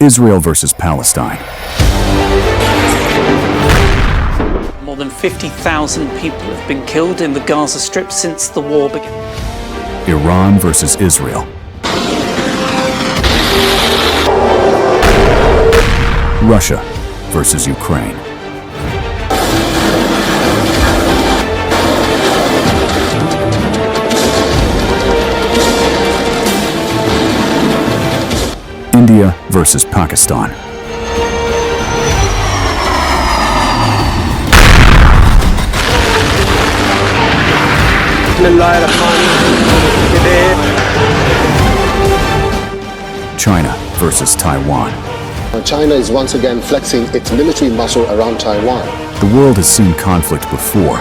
Israel versus Palestine. More than 50,000 people have been killed in the Gaza Strip since the war began. Iran versus Israel. Russia versus Ukraine. India versus Pakistan. China versus Taiwan. China is once again flexing its military muscle around Taiwan. The world has seen conflict before.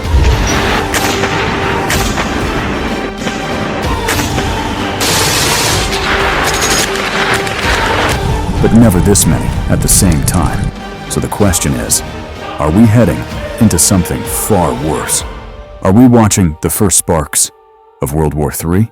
But never this many at the same time. So the question is, are we heading into something far worse? Are we watching the first sparks of World War III?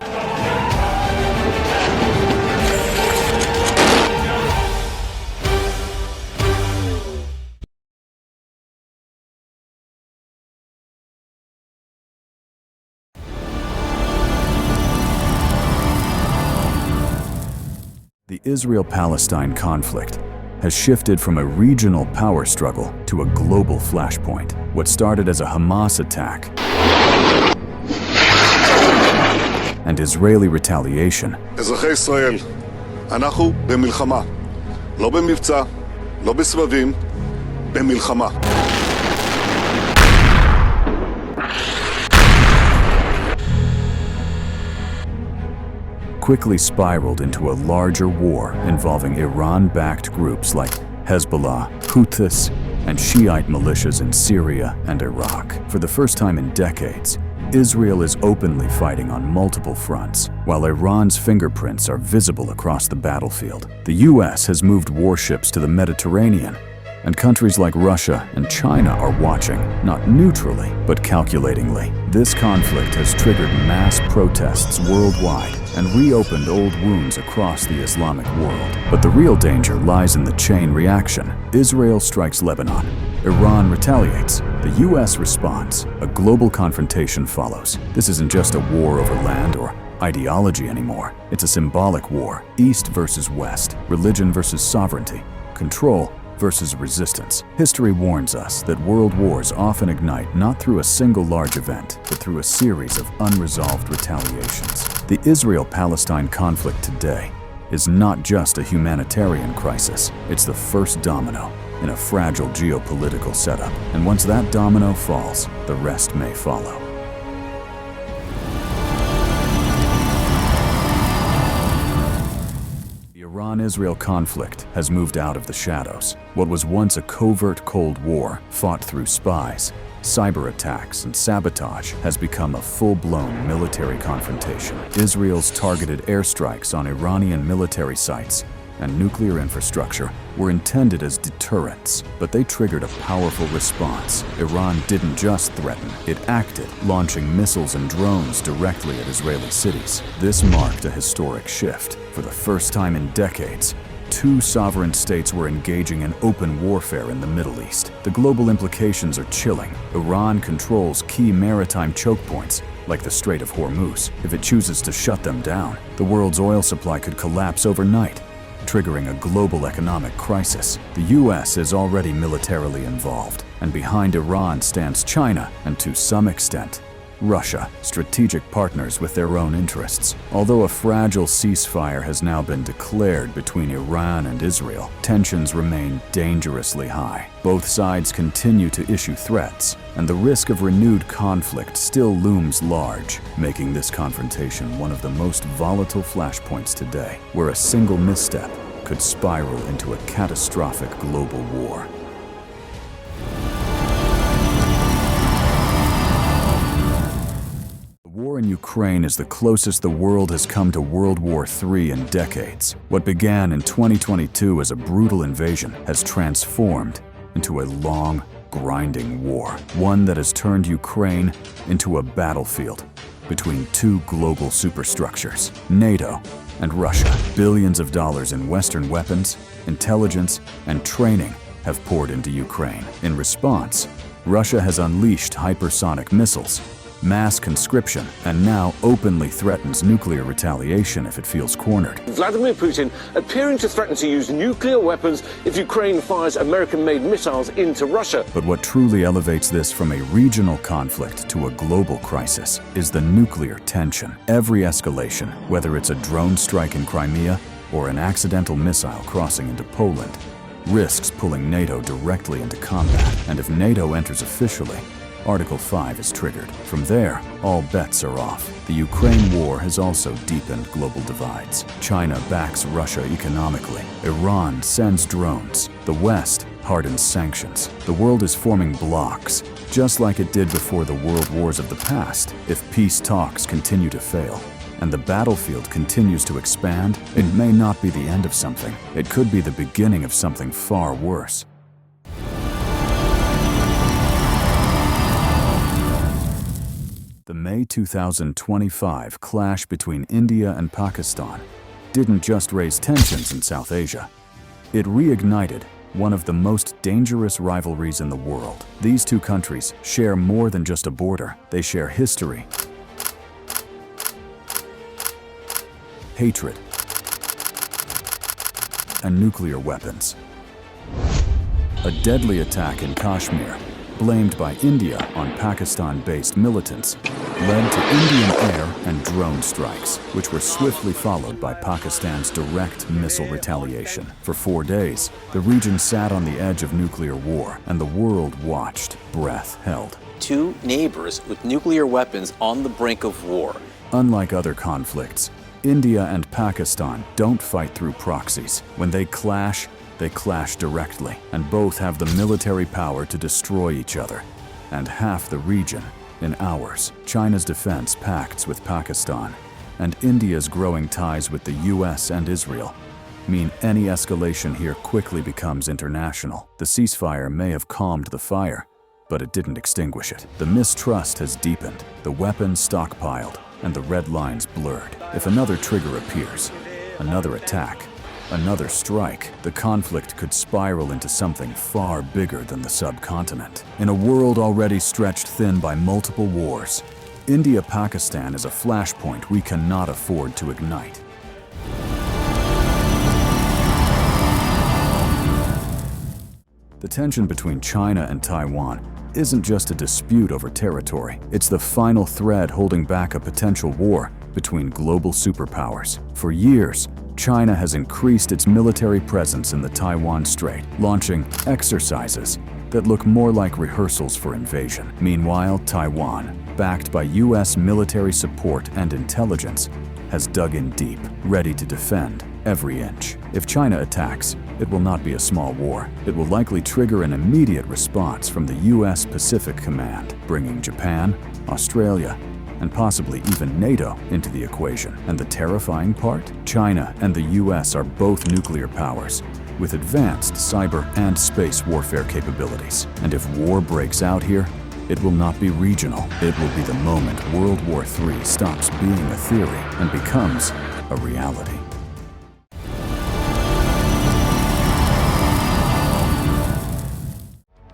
The Israel-Palestine conflict has shifted from a regional power struggle to a global flashpoint. What started as a Hamas attack and Israeli retaliation אזרחי ישראל, אנחנו במלחמה. לא במבצע, לא בסבבים, במלחמה. quickly spiraled into a larger war involving Iran-backed groups like Hezbollah, Houthis, and Shiite militias in Syria and Iraq. For the first time in decades, Israel is openly fighting on multiple fronts, while Iran's fingerprints are visible across the battlefield. The US has moved warships to the Mediterranean, and countries like Russia and China are watching, not neutrally, but calculatingly. This conflict has triggered mass protests worldwide and reopened old wounds across the Islamic world. But the real danger lies in the chain reaction. Israel strikes Lebanon. Iran retaliates. The US responds. A global confrontation follows. This isn't just a war over land or ideology anymore. It's a symbolic war. East versus West, religion versus sovereignty, control versus resistance. History warns us that world wars often ignite not through a single large event, but through a series of unresolved retaliations. The Israel-Palestine conflict today is not just a humanitarian crisis. It's the first domino in a fragile geopolitical setup. And once that domino falls, the rest may follow. The Iran-Israel conflict has moved out of the shadows. What was once a covert Cold War, fought through spies, cyber attacks, and sabotage, has become a full-blown military confrontation. Israel's targeted airstrikes on Iranian military sites and nuclear infrastructure were intended as deterrents, but they triggered a powerful response. Iran didn't just threaten, it acted, launching missiles and drones directly at Israeli cities. This marked a historic shift. For the first time in decades, two sovereign states were engaging in open warfare in the Middle East. The global implications are chilling. Iran controls key maritime choke points, like the Strait of Hormuz. If it chooses to shut them down, the world's oil supply could collapse overnight, triggering a global economic crisis. The US is already militarily involved, and behind Iran stands China and, to some extent, Russia, strategic partners with their own interests. Although a fragile ceasefire has now been declared between Iran and Israel, tensions remain dangerously high. Both sides continue to issue threats, and the risk of renewed conflict still looms large, making this confrontation one of the most volatile flashpoints today, where a single misstep could spiral into a catastrophic global war. The war in Ukraine is the closest the world has come to World War III in decades. What began in 2022 as a brutal invasion has transformed into a long, grinding war, one that has turned Ukraine into a battlefield between two global superstructures, NATO and Russia. Billions of dollars in Western weapons intelligence, and training have poured into Ukraine. In response, Russia has unleashed hypersonic missiles, mass conscription, and now openly threatens nuclear retaliation if it feels cornered. Vladimir Putin appearing to threaten to use nuclear weapons if Ukraine fires American-made missiles into Russia. But what truly elevates this from a regional conflict to a global crisis is the nuclear tension. Every escalation, whether it's a drone strike in Crimea or an accidental missile crossing into Poland, risks pulling NATO directly into combat. And if NATO enters officially, Article 5 is triggered. From there, all bets are off. The Ukraine war has also deepened global divides. China backs Russia economically. Iran sends drones. The West hardens sanctions. The world is forming blocs, just like it did before the world wars of the past. If peace talks continue to fail, and the battlefield continues to expand, it may not be the end of something. It could be the beginning of something far worse. The May 2025 clash between India and Pakistan didn't just raise tensions in South Asia. It reignited one of the most dangerous rivalries in the world. These two countries share more than just a border. They share history, hatred, and nuclear weapons. A deadly attack in Kashmir, blamed by India on Pakistan-based militants, led to Indian air and drone strikes, which were swiftly followed by Pakistan's direct missile retaliation. For 4 days, the region sat on the edge of nuclear war, and the world watched, breath held. Two neighbors with nuclear weapons on the brink of war. Unlike other conflicts, India and Pakistan don't fight through proxies. When they clash directly, and both have the military power to destroy each other, and half the region in hours. China's defense pacts with Pakistan, and India's growing ties with the US and Israel mean any escalation here quickly becomes international. The ceasefire may have calmed the fire, but it didn't extinguish it. The mistrust has deepened, the weapons stockpiled, and the red lines blurred. If another trigger appears, another attack, another strike, the conflict could spiral into something far bigger than the subcontinent. In a world already stretched thin by multiple wars, India-Pakistan is a flashpoint we cannot afford to ignite. The tension between China and Taiwan isn't just a dispute over territory. It's the final thread holding back a potential war between global superpowers. For years, China has increased its military presence in the Taiwan Strait, launching exercises that look more like rehearsals for invasion. Meanwhile, Taiwan, backed by US military support and intelligence, has dug in deep, ready to defend every inch. If China attacks, it will not be a small war. It will likely trigger an immediate response from the US Pacific Command, bringing Japan, Australia, and possibly even NATO into the equation. And the terrifying part? China and the US are both nuclear powers, with advanced cyber and space warfare capabilities. And if war breaks out here, it will not be regional. It will be the moment World War III stops being a theory and becomes a reality.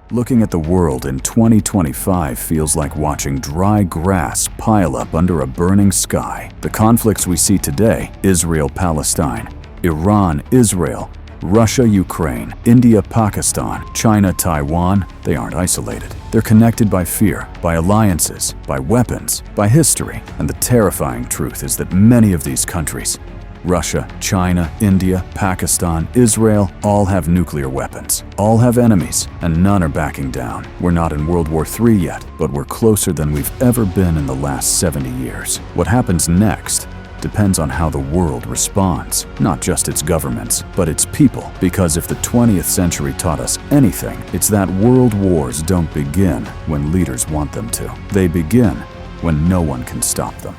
Looking at the world in 2025 feels like watching dry grass pile up under a burning sky. The conflicts we see today, Israel-Palestine, Iran-Israel, Russia-Ukraine, India-Pakistan, China-Taiwan, they aren't isolated. They're connected by fear, by alliances, by weapons, by history. And the terrifying truth is that many of these countries, Russia, China, India, Pakistan, Israel, all have nuclear weapons. All have enemies, and none are backing down. We're not in World War III yet, but we're closer than we've ever been in the last 70 years. What happens next depends on how the world responds, not just its governments, but its people. Because if the 20th century taught us anything, it's that world wars don't begin when leaders want them to. They begin when no one can stop them.